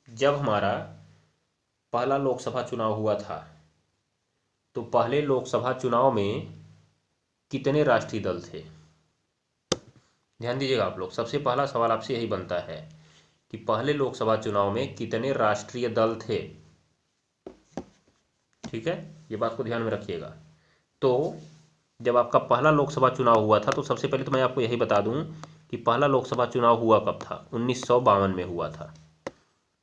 जब हमारा पहला लोकसभा चुनाव हुआ था तो पहले लोकसभा चुनाव में कितने राष्ट्रीय दल थे? ध्यान दीजिएगा आप लोग, सबसे पहला सवाल आपसे यही बनता है कि पहले लोकसभा चुनाव में कितने राष्ट्रीय दल थे। ठीक है, ये बात को ध्यान में रखिएगा। तो जब आपका पहला लोकसभा चुनाव हुआ था तो सबसे पहले तो मैं आपको यही बता दूं कि पहला लोकसभा चुनाव हुआ कब था, 1952 में हुआ था।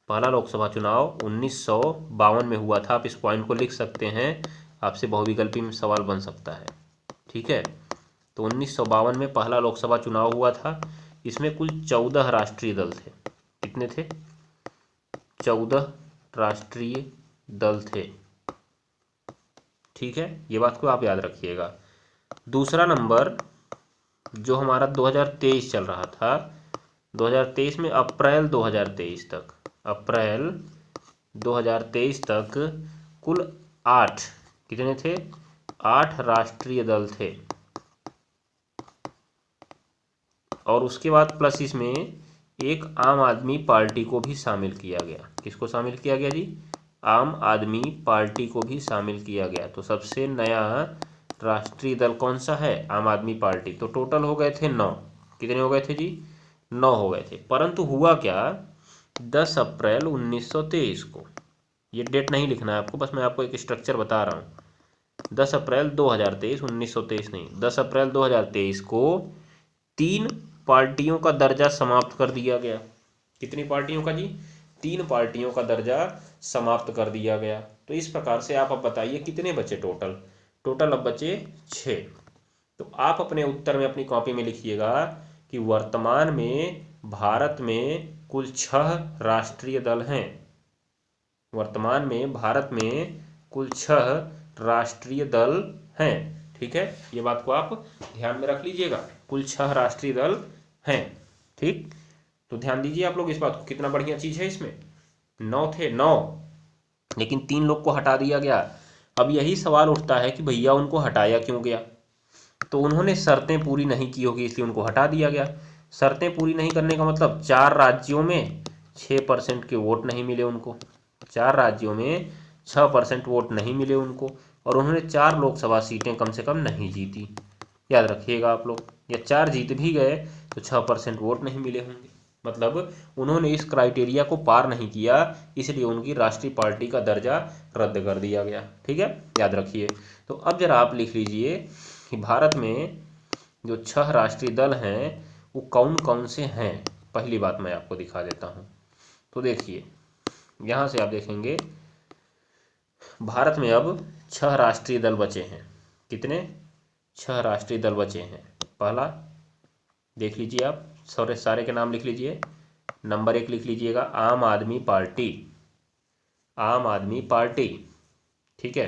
पहला लोकसभा चुनाव 1952 में हुआ था। आप इस पॉइंट को लिख सकते हैं, आपसे बहुविकल्पी में सवाल बन सकता है। ठीक है, तो 1952 में पहला लोकसभा चुनाव हुआ था। इसमें कुल 14 राष्ट्रीय दल थे। कितने थे? 14 राष्ट्रीय दल थे। ठीक है, ये बात को आप याद रखिएगा। दूसरा नंबर जो हमारा 2023 चल रहा था, 2023 में अप्रैल 2023 तक, अप्रैल 2023 तक कुल 8, कितने थे? 8 राष्ट्रीय दल थे। और उसके बाद प्लस इसमें एक आम आदमी पार्टी को भी शामिल किया गया। किसको शामिल किया गया जी? आम आदमी पार्टी को भी शामिल किया गया। तो सबसे नया राष्ट्रीय दल कौन सा है? आम आदमी पार्टी। तो टोटल हो गए थे 9। कितने हो गए थे जी? 9 हो गए थे। परंतु हुआ क्या, 10 अप्रैल 1923 को, ये डेट नहीं लिखना है आपको, बस मैं आपको एक स्ट्रक्चर बता रहा हूँ। 10 अप्रैल 2023, 1923 नहीं, 10 अप्रैल 2023 को 3 पार्टियों का दर्जा समाप्त कर दिया गया। कितनी पार्टियों का जी? 3 पार्टियों का दर्जा समाप्त कर दिया गया। तो इस प्रकार से आप अब बताइए कितने बचे टोटल? टोटल अब बचे 6। तो आप अपने उत्तर में अपनी कॉपी में लिखिएगा कि वर्तमान में भारत में कुल 6 राष्ट्रीय दल हैं। वर्तमान में भारत में कुल 6 राष्ट्रीय दल हैं। ठीक है, ये बात को आप ध्यान में रख लीजिएगा, कुल 6 राष्ट्रीय दल हैं। ठीक, तो ध्यान दीजिए आप लोग इस बात को, कितना बढ़िया चीज़ है इसमें। 9 थे, 9। लेकिन 3 लोग को हटा दिया गया। अब यही सवाल उठता है कि भैया उनको हटाया क्यों गया? तो उन्होंने शर्तें पूरी नहीं की होगी, इसलिए उनको हटा दिया गया। शर्तें पूरी नहीं करने का मतलब 4 राज्यों में 6% के वोट नहीं मिले उनको, 4 राज्यों में 6% वोट नहीं मिले उनको, और उन्होंने 4 लोकसभा सीटें कम से कम नहीं जीती। याद रखिएगा आप लोग, या 4 जीत भी गए तो 6% वोट नहीं मिले होंगे, मतलब उन्होंने इस क्राइटेरिया को पार नहीं किया, इसलिए उनकी राष्ट्रीय पार्टी का दर्जा रद्द कर दिया गया। ठीक है, याद रखिए। तो अब जरा आप लिख लीजिए कि भारत में जो 6 राष्ट्रीय दल हैं वो कौन कौन से हैं। पहली बात मैं आपको दिखा देता हूँ। तो देखिए, यहाँ से आप देखेंगे भारत में अब 6 राष्ट्रीय दल बचे हैं। कितने? 6 राष्ट्रीय दल बचे हैं। पहला देख लीजिए, आप सारे के नाम लिख लीजिए। नंबर 1 लिख लीजिएगा आम आदमी पार्टी, आम आदमी पार्टी। ठीक है।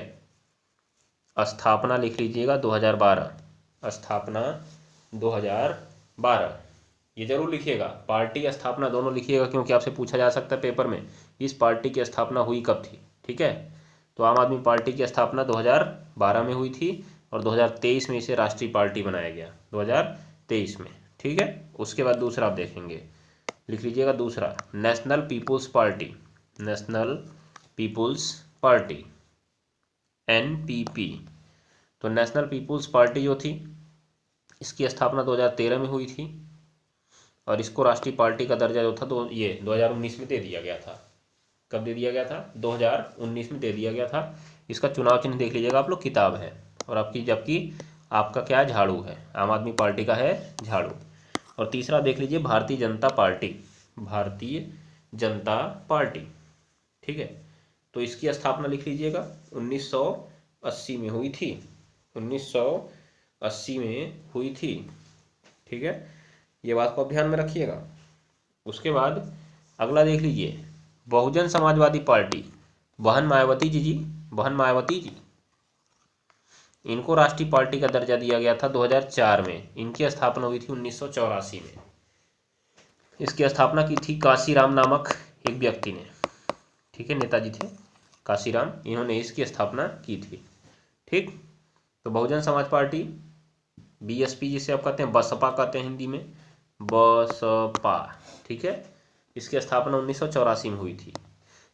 स्थापना लिख लीजिएगा 2012, स्थापना 2012, ये जरूर लिखिएगा। पार्टी स्थापना दोनों लिखिएगा, क्योंकि आपसे पूछा जा सकता है पेपर में इस पार्टी की स्थापना हुई कब थी। ठीक है, तो आम आदमी पार्टी की स्थापना 2012 में हुई थी और 2023 में इसे राष्ट्रीय पार्टी बनाया गया, 2023 में। ठीक है, उसके बाद दूसरा आप देखेंगे, लिख लीजिएगा दूसरा national people's party, national people's party, NPP। तो नेशनल पीपुल्स पार्टी जो थी इसकी स्थापना 2013 में हुई थी और इसको राष्ट्रीय पार्टी का दर्जा जो था तो ये 2019 में दे दिया गया था। कब दे दिया गया था? 2019 में दे दिया गया था। इसका चुनाव चिन्ह देख लीजिएगा आप लोग, किताब है, और आपकी जबकि आपका क्या है? झाड़ू है। आम आदमी पार्टी का है झाड़ू। और तीसरा देख लीजिए भारतीय जनता पार्टी, भारतीय जनता पार्टी। ठीक है, तो इसकी स्थापना लिख लीजिएगा 1980 में हुई थी, 1980 में हुई थी। ठीक है, ये बात को आप ध्यान में रखिएगा। उसके बाद अगला देख लीजिए बहुजन समाजवादी पार्टी, बहन मायावती जी, बहन मायावती जी, इनको राष्ट्रीय पार्टी का दर्जा दिया गया था 2004 में। इनकी स्थापना हुई थी 1984 में। इसकी स्थापना की थी काशीराम नामक एक व्यक्ति ने। ठीक है, नेताजी थे काशीराम, इन्होंने इसकी स्थापना की थी। ठीक, तो बहुजन समाज पार्टी, BSP जिसे आप कहते हैं, बसपा कहते हैं हिंदी में, बसपा। ठीक है, इसकी स्थापना 1984 में हुई थी।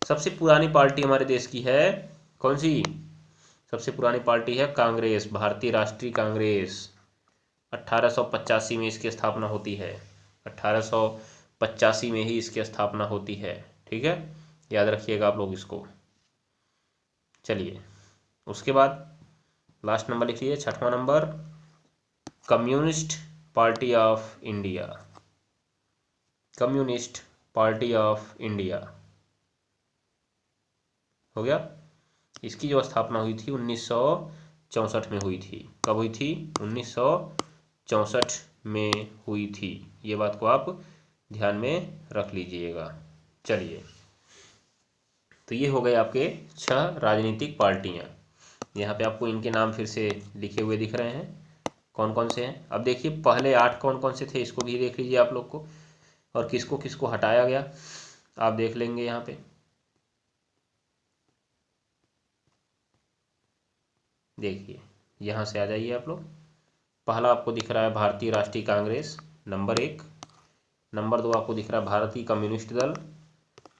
सबसे पुरानी पार्टी हमारे देश की है कौन सी? सबसे पुरानी पार्टी है कांग्रेस, भारतीय राष्ट्रीय कांग्रेस। 1885 में इसकी स्थापना होती है, 1885 में ही इसकी स्थापना होती है। ठीक है, याद रखिएगा आप लोग इसको। चलिए, उसके बाद लास्ट नंबर लिखिए, 6वां number communist party of India, communist party of India. हो गया। इसकी जो स्थापना हुई थी 1964 में हुई थी। कब हुई थी? 1964 में हुई थी। ये बात को आप ध्यान में रख लीजिएगा। चलिए, तो ये हो गए आपके 6 राजनीतिक पार्टियां। यहाँ पे आपको इनके नाम फिर से लिखे हुए दिख रहे हैं, कौन कौन से हैं। अब देखिए पहले 8 कौन कौन से थे, इसको भी देख लीजिए आप लोग को, और किसको किसको हटाया गया आप देख लेंगे यहाँ पे। देखिए, यहाँ से आ जाइए आप लोग। पहला आपको दिख रहा है भारतीय राष्ट्रीय कांग्रेस, नंबर 1। नंबर 2 आपको दिख रहा है भारतीय कम्युनिस्ट दल।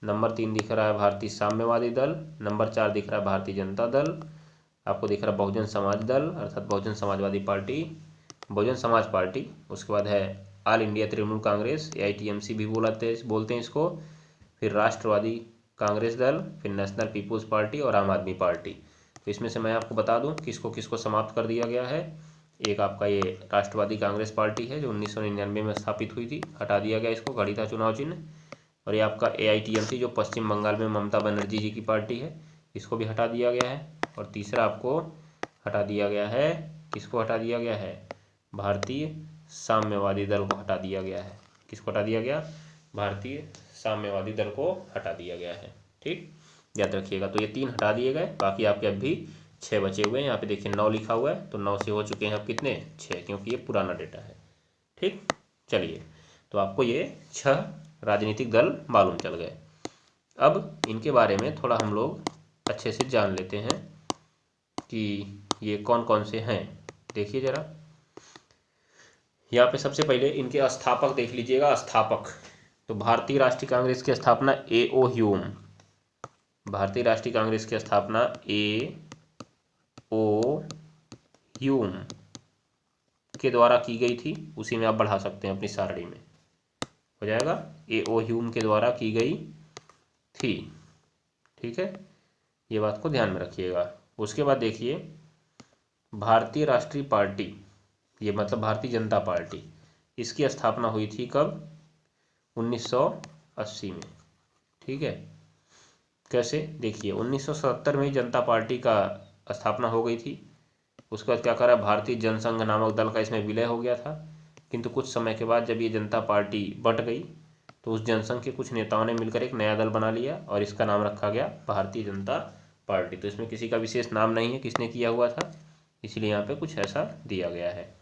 नंबर 3 दिख रहा है भारतीय साम्यवादी दल। नंबर 4 दिख रहा है भारतीय जनता दल। आपको दिख रहा है बहुजन समाज दल, अर्थात बहुजन समाजवादी पार्टी, बहुजन समाज पार्टी। उसके बाद है all India Trinamool Congress, AITMC भी बोलते हैं इसको। फिर राष्ट्रवादी कांग्रेस दल, फिर नेशनल पीपुल्स पार्टी और आम आदमी पार्टी। तो इसमें से मैं आपको बता दूं किसको किसको समाप्त कर दिया गया है। एक आपका ये राष्ट्रवादी कांग्रेस पार्टी है जो 1999 में स्थापित हुई थी, हटा दिया गया इसको, घड़ी था चुनाव चिन्ह। और ये आपका AITMC जो पश्चिम बंगाल में ममता बनर्जी जी की पार्टी है, इसको भी हटा दिया गया है। और तीसरा आपको हटा दिया गया है, किसको हटा दिया गया है? भारतीय साम्यवादी दल को हटा दिया गया है। किसको हटा दिया गया? भारतीय साम्यवादी दल को हटा दिया गया है। ठीक, याद रखिएगा। तो ये 3 हटा दिए गए, बाकी आपके अब भी 6 बचे हुए हैं। यहाँ पे देखिए 9 लिखा हुआ है, तो 9 से हो चुके हैं अब कितने? 6, क्योंकि ये पुराना डेटा है। ठीक, चलिए, तो आपको ये 6 राजनीतिक दल मालूम चल गए। अब इनके बारे में थोड़ा हम लोग अच्छे से जान लेते हैं कि ये कौन कौन से हैं। देखिए ज़रा, यहाँ पे सबसे पहले इनके स्थापक देख लीजिएगा। स्थापक तो भारतीय राष्ट्रीय कांग्रेस की स्थापना A.O. ह्यूम, भारतीय राष्ट्रीय कांग्रेस की स्थापना A.O. ह्यूम के द्वारा की गई थी। उसी में आप बढ़ा सकते हैं अपनी सारणी में, हो जाएगा A.O. ह्यूम के द्वारा की गई थी। ठीक है, ये बात को ध्यान में रखिएगा। उसके बाद देखिए, भारतीय राष्ट्रीय पार्टी, ये मतलब भारतीय जनता पार्टी, इसकी स्थापना हुई थी कब? 1980 में। ठीक है, कैसे? देखिए 1977 में जनता पार्टी का स्थापना हो गई थी। उसके बाद क्या करा, भारतीय जनसंघ नामक दल का इसमें विलय हो गया था। किंतु कुछ समय के बाद जब ये जनता पार्टी बट गई तो उस जनसंघ के कुछ नेताओं ने मिलकर एक नया दल बना लिया और इसका नाम रखा गया भारतीय जनता पार्टी। तो इसमें किसी का विशेष नाम नहीं है किसने किया हुआ था, इसलिए यहाँ पे कुछ ऐसा दिया गया है।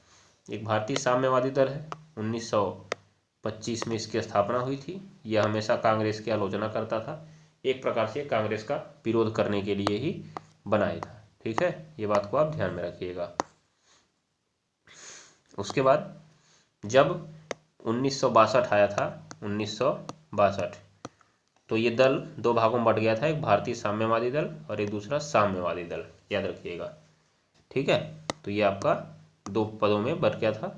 एक भारतीय साम्यवादी दल है, 1925 में इसकी स्थापना हुई थी। यह हमेशा कांग्रेस की आलोचना करता था, एक प्रकार से कांग्रेस का विरोध करने के लिए ही बनाया था। ठीक है, ये बात को आप ध्यान में रखिएगा। उसके बाद जब 1962 आया था, 1962, तो ये दल दो भागों में बट गया था, एक भारतीय साम्यवादी दल और एक दूसरा साम्यवादी दल, याद रखिएगा। ठीक है, तो ये आपका दो पदों में बट गया था।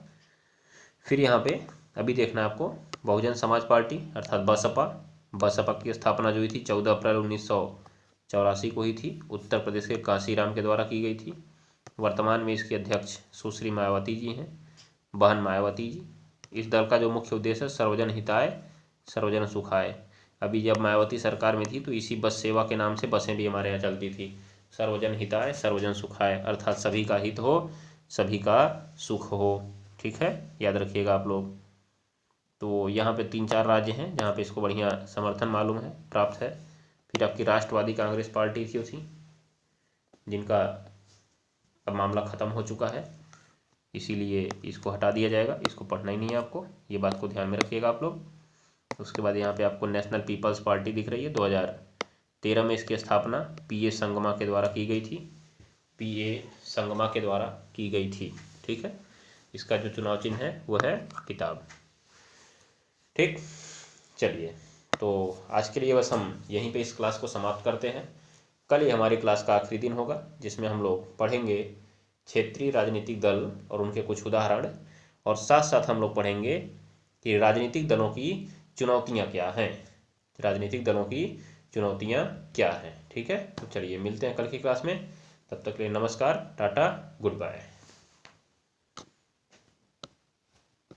फिर यहाँ पे अभी देखना है आपको, बहुजन समाज पार्टी अर्थात बसपा की स्थापना जो हुई थी 14 अप्रैल 1984 को हुई थी। उत्तर प्रदेश के कांसीराम के द्वारा की गई थी। वर्तमान में इसकी अध्यक्ष सुश्री मायावती जी हैं, बहन मायावती जी। इस दल का जो मुख्य उद्देश्य है सर्वजन हिताय सर्वजन सुखाय। अभी जब मायावती सरकार में थी तो इसी बस सेवा के नाम से बसें भी हमारे यहाँ चलती थी। सर्वजन हिताय सर्वजन सुखाय अर्थात सभी का हित हो, सभी का सुख हो। ठीक है, याद रखिएगा आप लोग। तो यहाँ पे 3-4 राज्य हैं जहाँ पे इसको बढ़िया समर्थन मालूम है, प्राप्त है। फिर आपकी राष्ट्रवादी कांग्रेस पार्टी थी जिनका अब मामला ख़त्म हो चुका है, इसीलिए इसको हटा दिया जाएगा, इसको पढ़ना ही नहीं है आपको, ये बात को ध्यान में रखिएगा आप लोग। उसके बाद यहाँ पे आपको नेशनल पीपल्स पार्टी दिख रही है, 2013 में इसकी स्थापना P.A. संगमा के द्वारा की गई थी, P.A. संगमा के द्वारा की गई थी। ठीक है, इसका जो चुनाव चिन्ह है वो है किताब। ठीक, चलिए, तो आज के लिए बस हम यहीं पे इस क्लास को समाप्त करते हैं। कल ही हमारी क्लास का आखिरी दिन होगा जिसमें हम लोग पढ़ेंगे क्षेत्रीय राजनीतिक दल और उनके कुछ उदाहरण, और साथ साथ हम लोग पढ़ेंगे कि राजनीतिक दलों की चुनौतियां क्या हैं, राजनीतिक दलों की चुनौतियां क्या हैं। ठीक है, तो चलिए मिलते हैं कल की क्लास में, तब तक के लिए नमस्कार, टाटा, गुड बाय।